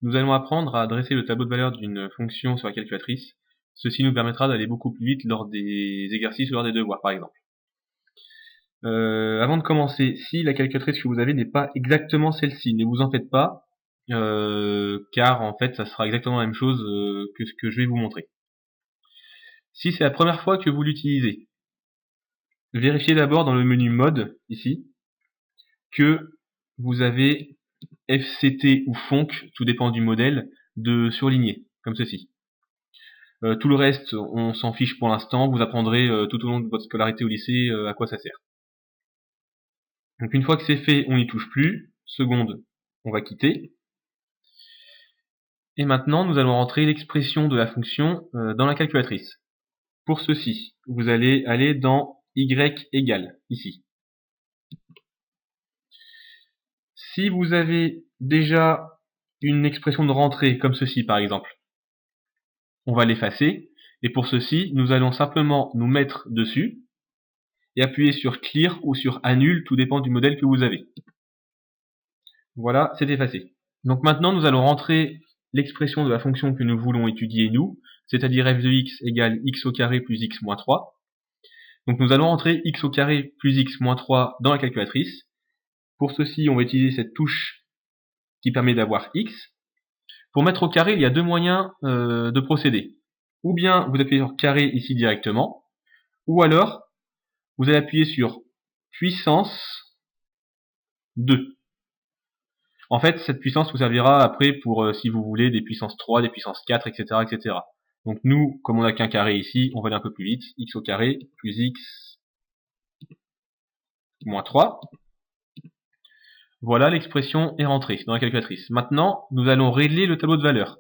nous allons apprendre à dresser le tableau de valeur d'une fonction sur la calculatrice. Ceci nous permettra d'aller beaucoup plus vite lors des exercices ou lors des devoirs, par exemple. Avant de commencer, si la calculatrice que vous avez n'est pas exactement celle-ci, ne vous en faites pas, car en fait ça sera exactement la même chose que ce que je vais vous montrer. Si c'est la première fois que vous l'utilisez, vérifiez d'abord dans le menu mode, ici, que vous avez FCT ou FONC, tout dépend du modèle, de surligner, comme ceci. Tout le reste, on s'en fiche pour l'instant, vous apprendrez tout au long de votre scolarité au lycée à quoi ça sert. Donc une fois que c'est fait, on n'y touche plus. Seconde, on va quitter. Et maintenant, nous allons rentrer l'expression de la fonction dans la calculatrice. Pour ceci, vous allez aller dans y égale, ici. Si vous avez déjà une expression de rentrée, comme ceci par exemple, on va l'effacer. Et pour ceci, nous allons simplement nous mettre dessus et appuyer sur Clear ou sur Annule, tout dépend du modèle que vous avez. Voilà, c'est effacé. Donc maintenant, nous allons rentrer l'expression de la fonction que nous voulons étudier nous, c'est-à-dire f de x égale x au carré plus x moins 3. Donc nous allons rentrer x au carré plus x moins 3 dans la calculatrice. Pour ceci, on va utiliser cette touche qui permet d'avoir x. Pour mettre au carré, il y a deux moyens de procéder. Ou bien vous appuyez sur carré ici directement, ou alors vous allez appuyer sur puissance 2. En fait, cette puissance vous servira après pour, si vous voulez, des puissances 3, des puissances 4, etc. etc. Donc nous, comme on n'a qu'un carré ici, on va aller un peu plus vite. X au carré plus x moins 3. Voilà, l'expression est rentrée dans la calculatrice. Maintenant, nous allons régler le tableau de valeur.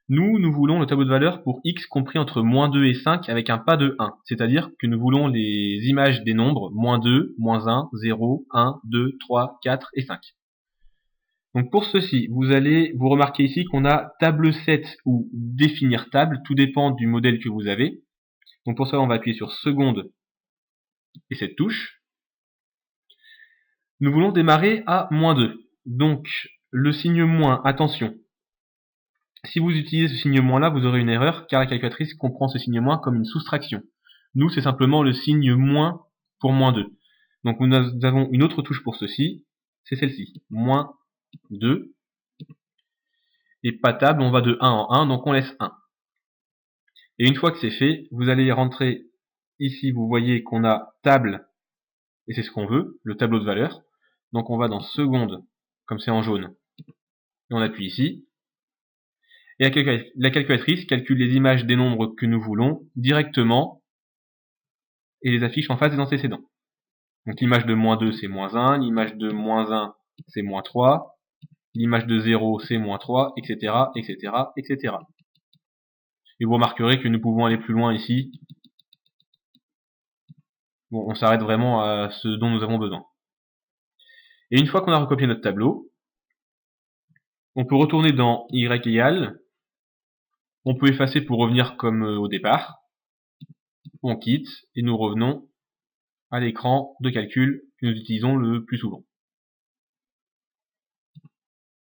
Nous voulons le tableau de valeur pour x compris entre moins 2 et 5 avec un pas de 1. C'est-à-dire que nous voulons les images des nombres moins 2, moins 1, 0, 1, 2, 3, 4 et 5. Donc pour ceci, vous allez vous remarquer ici qu'on a table 7 ou définir table, tout dépend du modèle que vous avez. Donc pour ça, on va appuyer sur seconde et cette touche. Nous voulons démarrer à moins 2. Donc le signe moins, attention. Si vous utilisez ce signe moins là, vous aurez une erreur car la calculatrice comprend ce signe moins comme une soustraction. Nous, c'est simplement le signe moins pour moins 2. Donc nous avons une autre touche pour ceci, c'est celle-ci, moins 2. Et pas table, on va de 1 en 1, donc on laisse 1. Et une fois que c'est fait, vous allez rentrer ici, vous voyez qu'on a table, et c'est ce qu'on veut, le tableau de valeur. Donc on va dans seconde, comme c'est en jaune, et on appuie ici. Et la calculatrice calcule les images des nombres que nous voulons directement, et les affiche en face des antécédents. Donc l'image de moins 2 c'est moins 1, l'image de moins 1 c'est moins 3, l'image de 0 c'est moins 3, etc., etc., etc. Et vous remarquerez que nous pouvons aller plus loin ici. Bon, on s'arrête vraiment à ce dont nous avons besoin. Et une fois qu'on a recopié notre tableau, on peut retourner dans y égale, on peut effacer pour revenir comme au départ, on quitte et nous revenons à l'écran de calcul que nous utilisons le plus souvent.